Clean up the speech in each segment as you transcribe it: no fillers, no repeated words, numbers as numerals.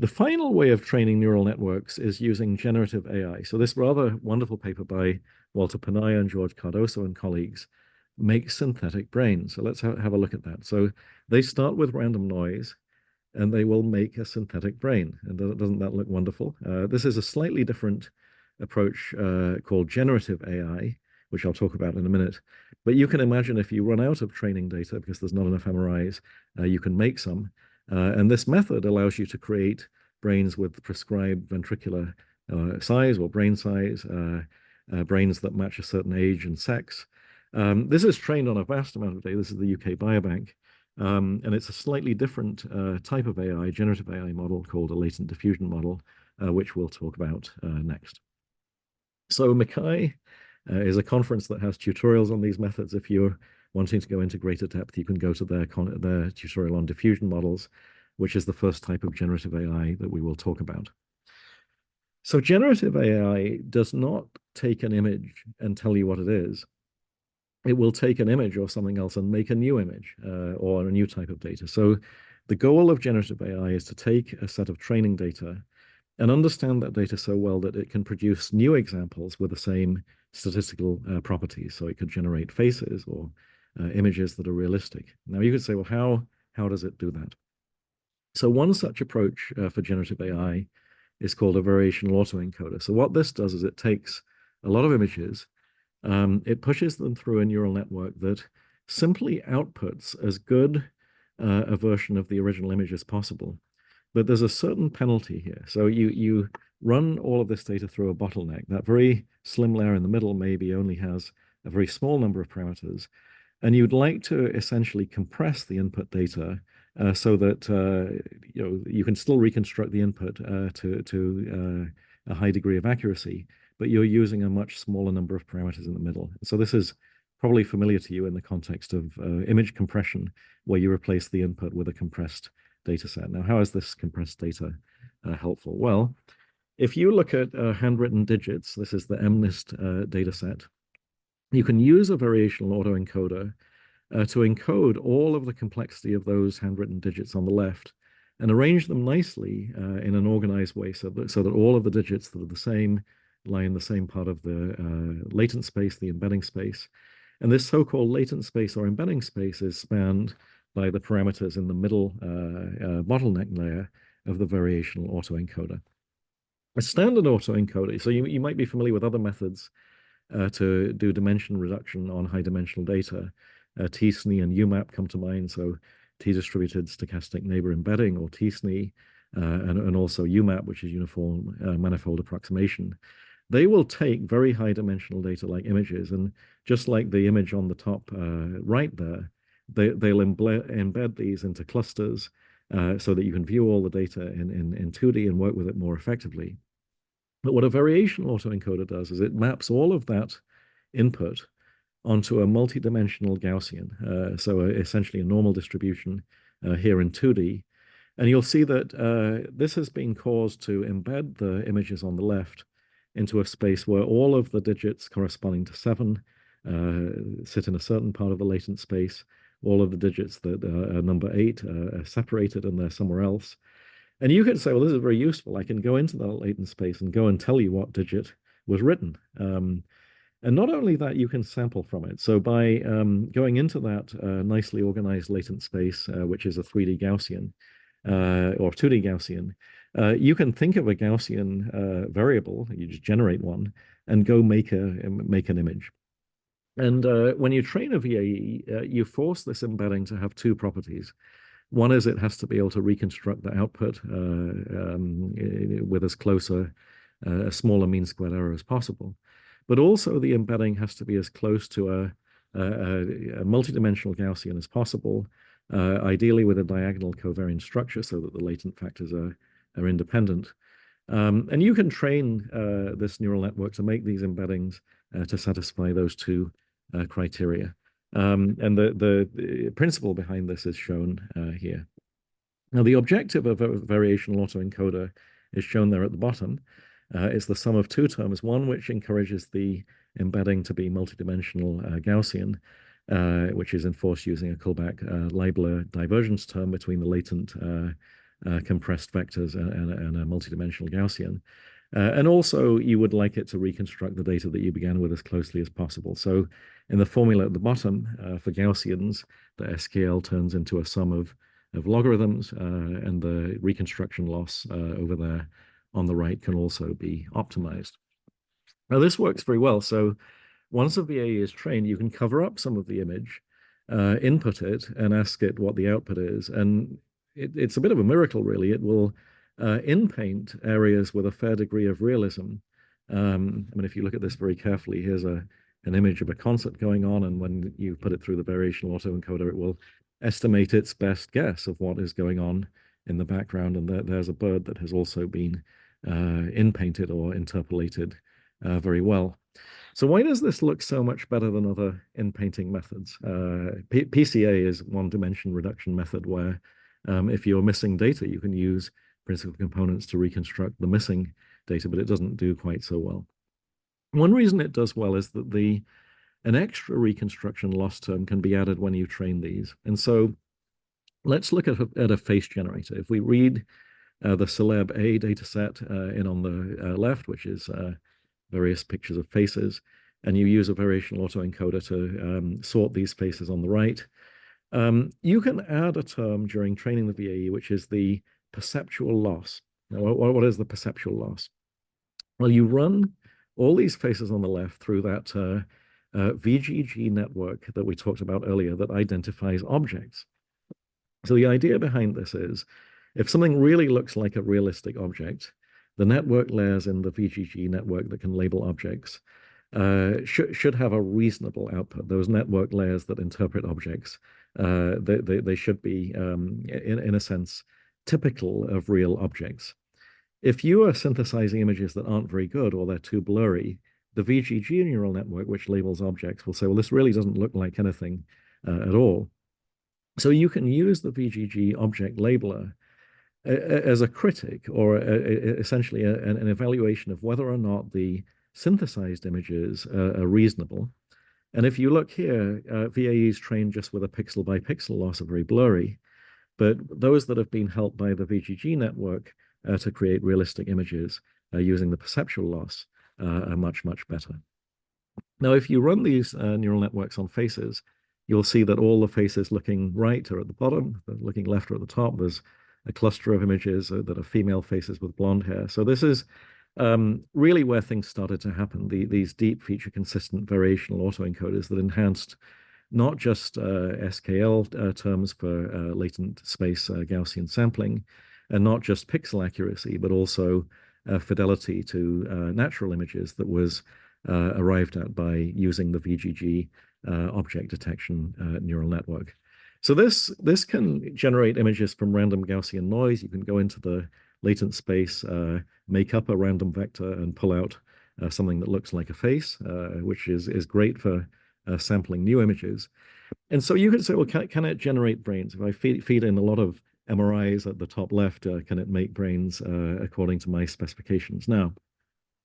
The final way of training neural networks is using generative AI. So this rather wonderful paper by Walter Panaya and George Cardoso and colleagues makes synthetic brains. So let's have a look at that. So they start with random noise and they will make a synthetic brain. And doesn't that look wonderful? This is a slightly different approach called generative AI, which I'll talk about in a minute. But you can imagine if you run out of training data because there's not enough MRIs, you can make some. And this method allows you to create brains with prescribed ventricular size or brain size, brains that match a certain age and sex. This is trained on a vast amount of data. This is the UK Biobank. And it's a slightly different type of AI, generative AI model called a latent diffusion model, which we'll talk about next. So MCAI is a conference that has tutorials on these methods. If you're wanting to go into greater depth, you can go to their tutorial on diffusion models, which is the first type of generative AI that we will talk about. So generative AI does not take an image and tell you what it is. It will take an image or something else and make a new image or a new type of data. So the goal of generative AI is to take a set of training data and understand that data so well that it can produce new examples with the same statistical properties. So it could generate faces or images that are realistic. Now you could say, well, how does it do that? So one such approach for generative AI is called a variational autoencoder. So what this does is it takes a lot of images, it pushes them through a neural network that simply outputs as good a version of the original image as possible. But there's a certain penalty here. So you run all of this data through a bottleneck. That very slim layer in the middle maybe only has a very small number of parameters. And you'd like to essentially compress the input data so that you can still reconstruct the input to a high degree of accuracy, but you're using a much smaller number of parameters in the middle. So this is probably familiar to you in the context of image compression, where you replace the input with a compressed data set. Now, how is this compressed data helpful? Well, if you look at handwritten digits, this is the MNIST data set, you can use a variational autoencoder to encode all of the complexity of those handwritten digits on the left and arrange them nicely in an organized way so that all of the digits that are the same lie in the same part of the latent space, the embedding space. And this so-called latent space or embedding space is spanned by the parameters in the middle bottleneck layer of the variational autoencoder. A standard autoencoder, so you might be familiar with other methods to do dimension reduction on high dimensional data. TSNE and UMAP come to mind, so T-distributed stochastic neighbor embedding, or TSNE, and also UMAP, which is uniform manifold approximation. They will take very high dimensional data like images, and just like the image on the top right there, they'll embed these into clusters so that you can view all the data in 2D and work with it more effectively. But what a variational autoencoder does is it maps all of that input onto a multi-dimensional Gaussian, so essentially a normal distribution here in 2D. And you'll see that this has been caused to embed the images on the left into a space where all of the digits corresponding to 7 sit in a certain part of the latent space. All of the digits that are number 8 are separated and they're somewhere else. And you could say, well, this is very useful. I can go into that latent space and go and tell you what digit was written. And not only that, you can sample from it. So by going into that nicely organized latent space, which is a 3D Gaussian or 2D Gaussian, you can think of a Gaussian variable, you just generate one, and go make an image. And when you train a VAE, you force this embedding to have 2 properties. One is it has to be able to reconstruct the output with as close a smaller mean squared error as possible. But also the embedding has to be as close to a multidimensional Gaussian as possible, ideally with a diagonal covariant structure so that the latent factors are independent. And you can train this neural network to make these embeddings to satisfy those 2 criteria. And the principle behind this is shown here. Now, the objective of a variational autoencoder is shown there at the bottom. It's the sum of 2 terms, one which encourages the embedding to be multidimensional Gaussian, which is enforced using a Kullback-Leibler divergence term between the latent compressed vectors and a multidimensional Gaussian. And also, you would like it to reconstruct the data that you began with as closely as possible. So in the formula at the bottom, for Gaussians, the SKL turns into a sum of logarithms, and the reconstruction loss over there on the right can also be optimized. Now, this works very well. So once a VAE is trained, you can cover up some of the image, input it, and ask it what the output is. And it's a bit of a miracle, really. It will in-paint areas with a fair degree of realism. I mean, if you look at this very carefully, here's an image of a concert going on, and when you put it through the variational autoencoder, it will estimate its best guess of what is going on in the background. And there's a bird that has also been in-painted or interpolated very well. So why does this look so much better than other in-painting methods? PCA is one-dimension reduction method where if you're missing data, you can use principal components to reconstruct the missing data, but it doesn't do quite so well. One reason it does well is that an extra reconstruction loss term can be added when you train these. And so let's look at a face generator. If we read the Celeb A dataset in on the left, which is various pictures of faces, and you use a variational autoencoder to sort these faces on the right, you can add a term during training the VAE, which is the perceptual loss. Now, what is the perceptual loss? Well, you run all these faces on the left through that VGG network that we talked about earlier that identifies objects. So the idea behind this is, if something really looks like a realistic object, the network layers in the VGG network that can label objects should have a reasonable output. Those network layers that interpret objects, they should be, in a sense, typical of real objects. If you are synthesizing images that aren't very good or they're too blurry, the VGG neural network, which labels objects, will say, well, this really doesn't look like anything at all. So you can use the VGG object labeler as a critic, or essentially an evaluation of whether or not the synthesized images are reasonable. And if you look here, VAEs trained just with a pixel by pixel loss are very blurry, but those that have been helped by the VGG network to create realistic images using the perceptual loss are much, much better. Now, if you run these neural networks on faces, you'll see that all the faces looking right are at the bottom, looking left are at the top. There's a cluster of images that are female faces with blonde hair. So this is really where things started to happen, these deep feature consistent variational autoencoders that enhanced not just SKL terms for latent space Gaussian sampling, and not just pixel accuracy, but also fidelity to natural images that was arrived at by using the VGG object detection neural network. So this can generate images from random Gaussian noise. You can go into the latent space, make up a random vector, and pull out something that looks like a face, which is great for sampling new images. And so you could say, well, can it generate brains? If I feed in a lot of MRIs at the top left, can it make brains according to my specifications? Now,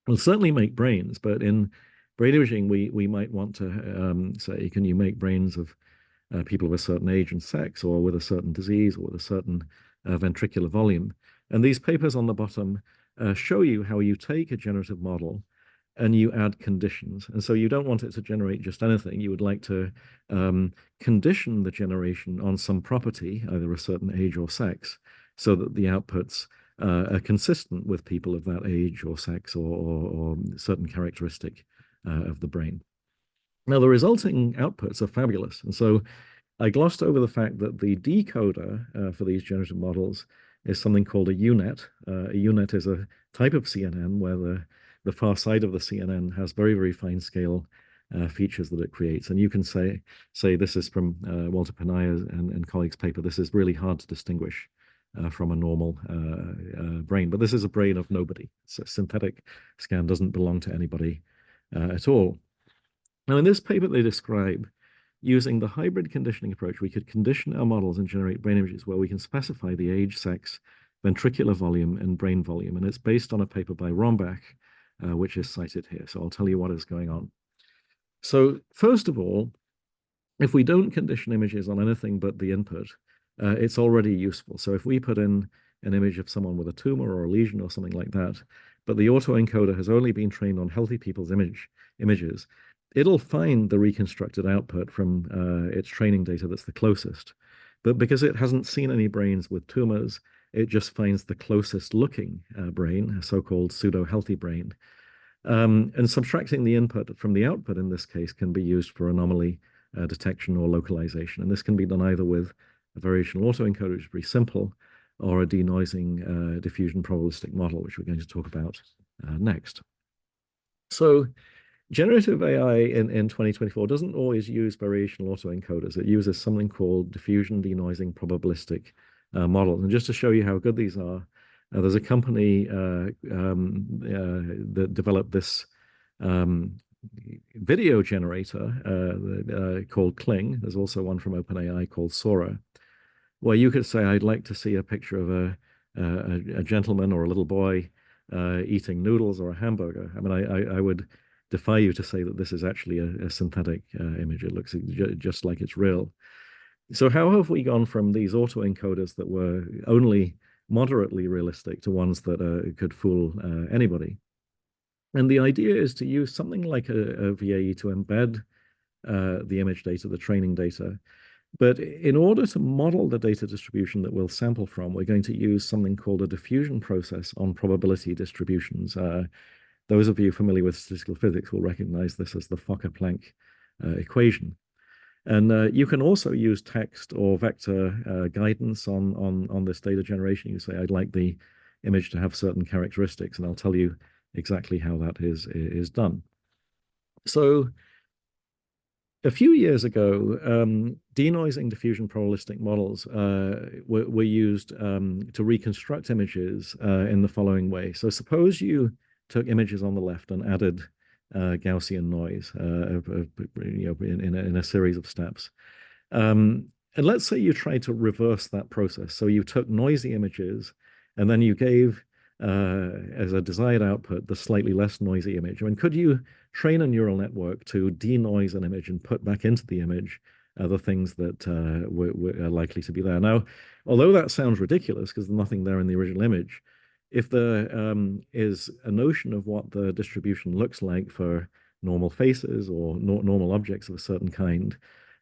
it'll certainly make brains, but in brain imaging, we might want to say, can you make brains of people of a certain age and sex, or with a certain disease, or with a certain ventricular volume? And these papers on the bottom show you how you take a generative model and you add conditions. And so you don't want it to generate just anything. You would like to condition the generation on some property, either a certain age or sex, so that the outputs are consistent with people of that age or sex, or certain characteristic of the brain. Now, the resulting outputs are fabulous. And so I glossed over the fact that the decoder for these generative models is something called a UNet. A UNet is a type of CNN where the far side of the CNN has very, very fine scale features that it creates. And you can say this is from Walter Panaya and colleagues' paper. This is really hard to distinguish from a normal brain. But this is a brain of nobody. So a synthetic scan doesn't belong to anybody at all. Now, in this paper, they describe using the hybrid conditioning approach, we could condition our models and generate brain images where we can specify the age, sex, ventricular volume, and brain volume. And it's based on a paper by Rombach, which is cited here. So I'll tell you what is going on. So first of all, if we don't condition images on anything but the input, it's already useful. So if we put in an image of someone with a tumor or a lesion or something like that, but the autoencoder has only been trained on healthy people's images, it'll find the reconstructed output from its training data that's the closest. But because it hasn't seen any brains with tumors, it just finds the closest looking brain, a so-called pseudo-healthy brain. And subtracting the input from the output in this case can be used for anomaly detection or localization. And this can be done either with a variational autoencoder, which is pretty simple, or a denoising diffusion probabilistic model, which we're going to talk about next. So generative AI in 2024 doesn't always use variational autoencoders. It uses something called diffusion denoising probabilistic models. And just to show you how good these are, there's a company that developed this video generator called Kling. There's also one from OpenAI called Sora, where you could say, I'd like to see a picture of a gentleman or a little boy eating noodles or a hamburger. I mean, I would defy you to say that this is actually a synthetic image. It looks just like it's real. So how have we gone from these autoencoders that were only moderately realistic to ones that could fool anybody? And the idea is to use something like a VAE to embed the image data, the training data. But in order to model the data distribution that we'll sample from, we're going to use something called a diffusion process on probability distributions. Those of you familiar with statistical physics will recognize this as the Fokker-Planck equation. And you can also use text or vector guidance on this data generation. You say, I'd like the image to have certain characteristics, and I'll tell you exactly how that is done. So a few years ago, denoising diffusion probabilistic models were used to reconstruct images in the following way. So suppose you took images on the left and added Gaussian noise in a series of steps. And let's say you tried to reverse that process. So you took noisy images and then you gave as a desired output the slightly less noisy image. I mean, could you train a neural network to denoise an image and put back into the image the things that were likely to be there? Now, although that sounds ridiculous because there's nothing there in the original image, if there is a notion of what the distribution looks like for normal faces or normal objects of a certain kind,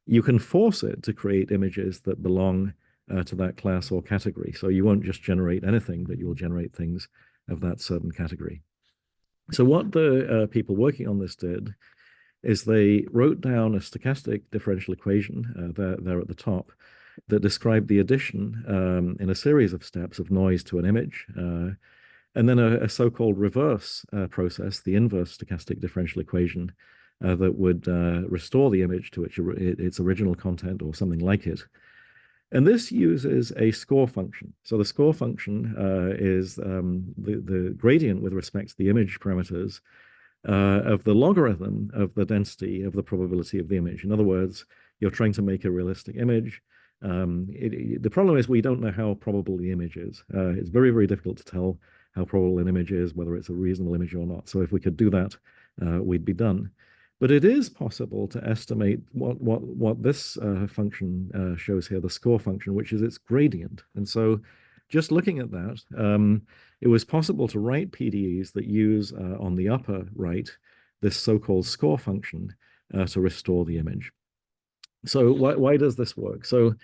you can force it to create images that belong to that class or category. So you won't just generate anything, but you will generate things of that certain category. So what the people working on this did is they wrote down a stochastic differential equation there at the top that described the addition in a series of steps of noise to an image, and then a so-called reverse process, the inverse stochastic differential equation, that would restore the image to its original content or something like it. And this uses a score function. So the score function is the gradient with respect to the image parameters of the logarithm of the density of the probability of the image. In other words, you're trying to make a realistic image. The problem is we don't know how probable the image is. It's very, very difficult to tell how probable an image is, whether it's a reasonable image or not. So if we could do that, we'd be done. But it is possible to estimate what this function shows here, the score function, which is its gradient. And so just looking at that, it was possible to write PDEs that use on the upper right this so-called score function to restore the image. So why does this work? So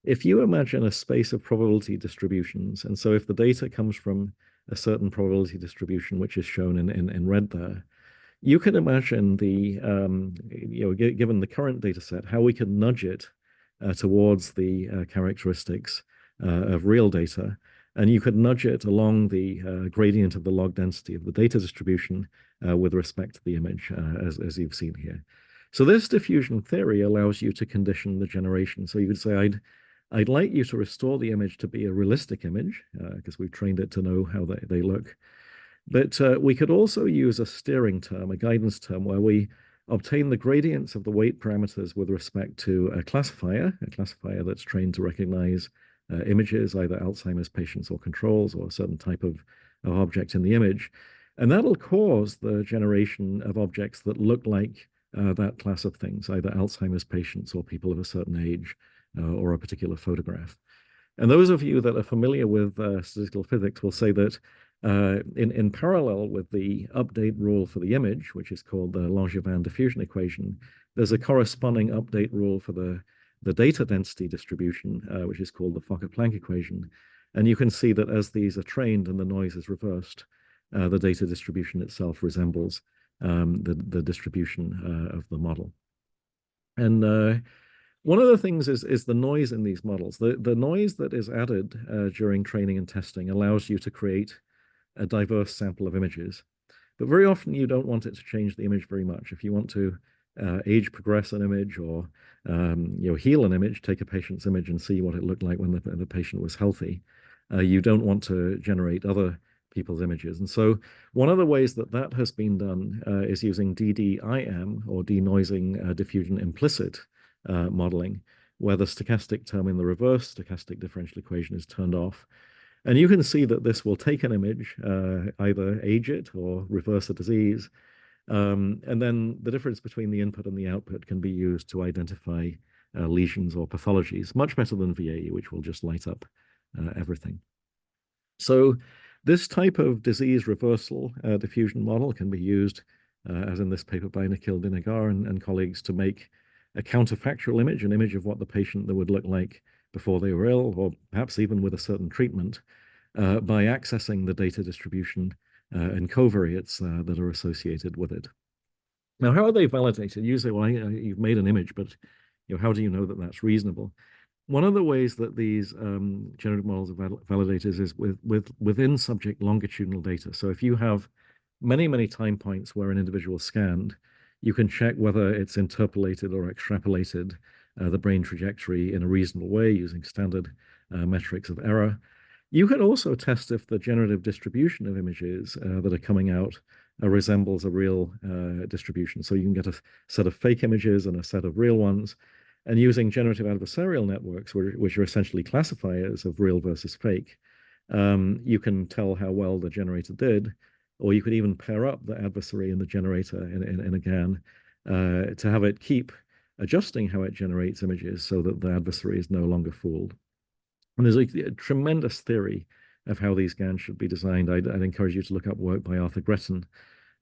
if you imagine a space of probability distributions, and so if the data comes from a certain probability distribution, which is shown in red there, you can imagine given the current data set, how we can nudge it towards the characteristics of real data. And you could nudge it along the gradient of the log density of the data distribution with respect to the image, as you've seen here. So this diffusion theory allows you to condition the generation. So you could say, I'd like you to restore the image to be a realistic image, because we've trained it to know how they look. But we could also use a steering term, a guidance term, where we obtain the gradients of the weight parameters with respect to a classifier that's trained to recognize images, either Alzheimer's patients or controls, or a certain type of object in the image. And that'll cause the generation of objects that look like that class of things, either Alzheimer's patients or people of a certain age or a particular photograph. And those of you that are familiar with statistical physics will say that in parallel with the update rule for the image, which is called the Langevin diffusion equation, there's a corresponding update rule for the data density distribution, which is called the Fokker-Planck equation. And you can see that as these are trained and the noise is reversed, the data distribution itself resembles the distribution of the model. And one of the things is the noise in these models. The noise that is added during training and testing allows you to create a diverse sample of images. But very often you don't want it to change the image very much. If you want to age progress an image or heal an image, take a patient's image and see what it looked like when the patient was healthy, you don't want to generate other people's images. And so one of the ways that that has been done is using DDIM, or denoising diffusion implicit modeling, where the stochastic term in the reverse stochastic differential equation is turned off. And you can see that this will take an image, either age it or reverse a disease. And then the difference between the input and the output can be used to identify lesions or pathologies, much better than VAE, which will just light up everything. So this type of disease reversal diffusion model can be used, as in this paper by Nikhil Dinagar and colleagues, to make a counterfactual image, an image of what the patient would look like before they were ill, or perhaps even with a certain treatment, by accessing the data distribution and covariates that are associated with it. Now, how are they validated? You say, well, you've made an image, but how do you know that that's reasonable? One of the ways that these generative models are validated is within subject longitudinal data. So if you have many, many time points where an individual is scanned, you can check whether it's interpolated or extrapolated the brain trajectory in a reasonable way using standard metrics of error. You can also test if the generative distribution of images that are coming out resembles a real distribution. So you can get a set of fake images and a set of real ones. And using generative adversarial networks, which are essentially classifiers of real versus fake, you can tell how well the generator did, or you could even pair up the adversary and the generator in a GAN to have it keep adjusting how it generates images so that the adversary is no longer fooled. And there's a tremendous theory of how these GANs should be designed. I'd encourage you to look up work by Arthur Gretton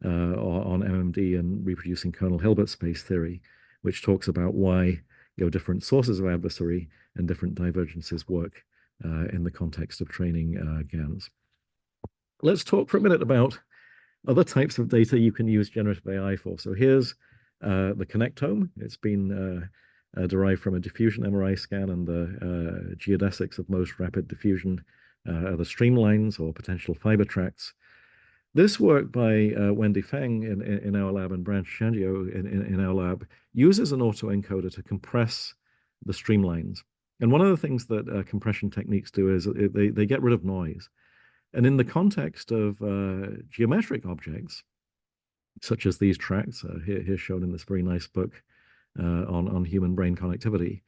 on MMD and reproducing Colonel Hilbert space theory, which talks about why different sources of adversary and different divergences work in the context of training GANs. Let's talk for a minute about other types of data you can use generative AI for. So here's the connectome. It's been derived from a diffusion MRI scan, and the geodesics of most rapid diffusion are the streamlines or potential fiber tracts. This work by Wendy Feng in our lab and Branch Shangio in our lab uses an autoencoder to compress the streamlines. And one of the things that compression techniques do is they get rid of noise. And in the context of geometric objects, such as these tracts, here shown in this very nice book on human brain connectivity,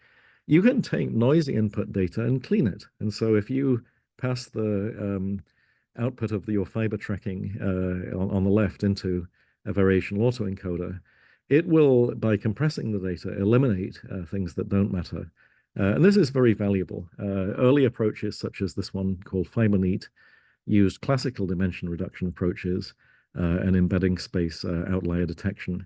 you can take noisy input data and clean it. And so if you pass the output of your fiber tracking on the left into a variational autoencoder, it will, by compressing the data, eliminate things that don't matter. And this is very valuable. Early approaches, such as this one called FiberNeat, used classical dimension reduction approaches and embedding space outlier detection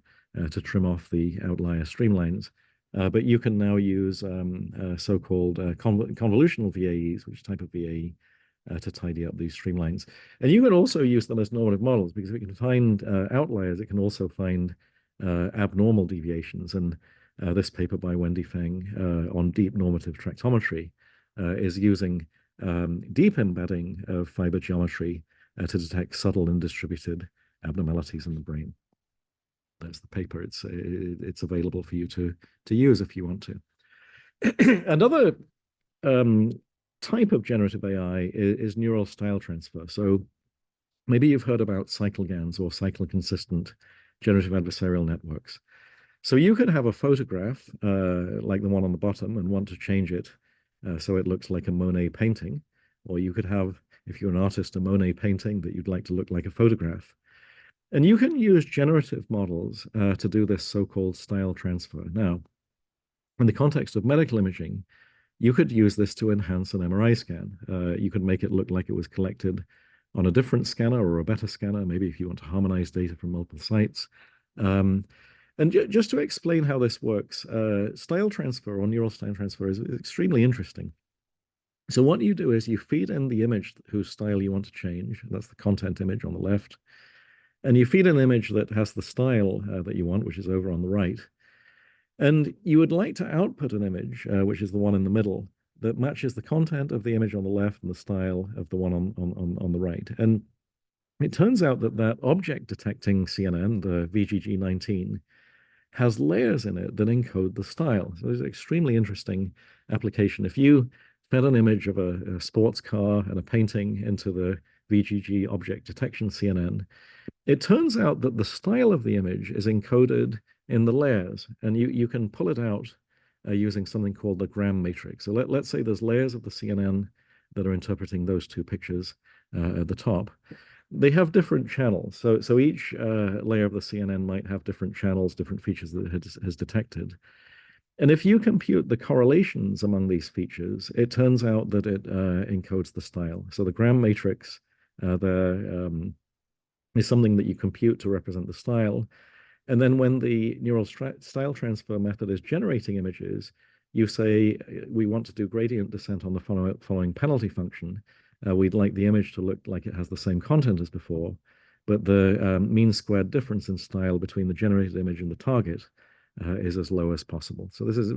to trim off the outlier streamlines. But you can now use so-called convolutional VAEs, which is a type of VAE, to tidy up these streamlines. And you can also use them as normative models, because if it can find outliers, it can also find abnormal deviations. And this paper by Wendy Feng on deep normative tractometry is using deep embedding of fiber geometry to detect subtle and distributed abnormalities in the brain. That's the paper. It's available for you to use if you want to. Another type of generative AI is neural style transfer. So maybe you've heard about Cycle-GANs or cycle-consistent generative adversarial networks. So you could have a photograph like the one on the bottom and want to change it so it looks like a Monet painting. Or you could have, if you're an artist, a Monet painting that you'd like to look like a photograph. And you can use generative models to do this so-called style transfer. Now, in the context of medical imaging, you could use this to enhance an MRI scan. You could make it look like it was collected on a different scanner or a better scanner, maybe if you want to harmonize data from multiple sites. Um, and just to explain how this works, style transfer or neural style transfer is extremely interesting. So what you do is you feed in the image whose style you want to change. That's the content image on the left. And you feed an image that has the style that you want, which is over on the right. And you would like to output an image, which is the one in the middle, that matches the content of the image on the left and the style of the one on the right. And it turns out that that object detecting CNN, the VGG19, has layers in it that encode the style. So it's an extremely interesting application. If you fed an image of a sports car and a painting into the VGG object detection CNN, it turns out that the style of the image is encoded in the layers, and you can pull it out using something called the gram matrix. So let's say there's layers of the CNN that are interpreting those two pictures at the top. They have different channels. So each layer of the CNN might have different channels, different features that it has detected. And if you compute the correlations among these features, it turns out that it encodes the style. So the gram matrix is something that you compute to represent the style. And then when the neural style transfer method is generating images, you say, we want to do gradient descent on the following penalty function. We'd like the image to look like it has the same content as before, but the mean squared difference in style between the generated image and the target is as low as possible. So this is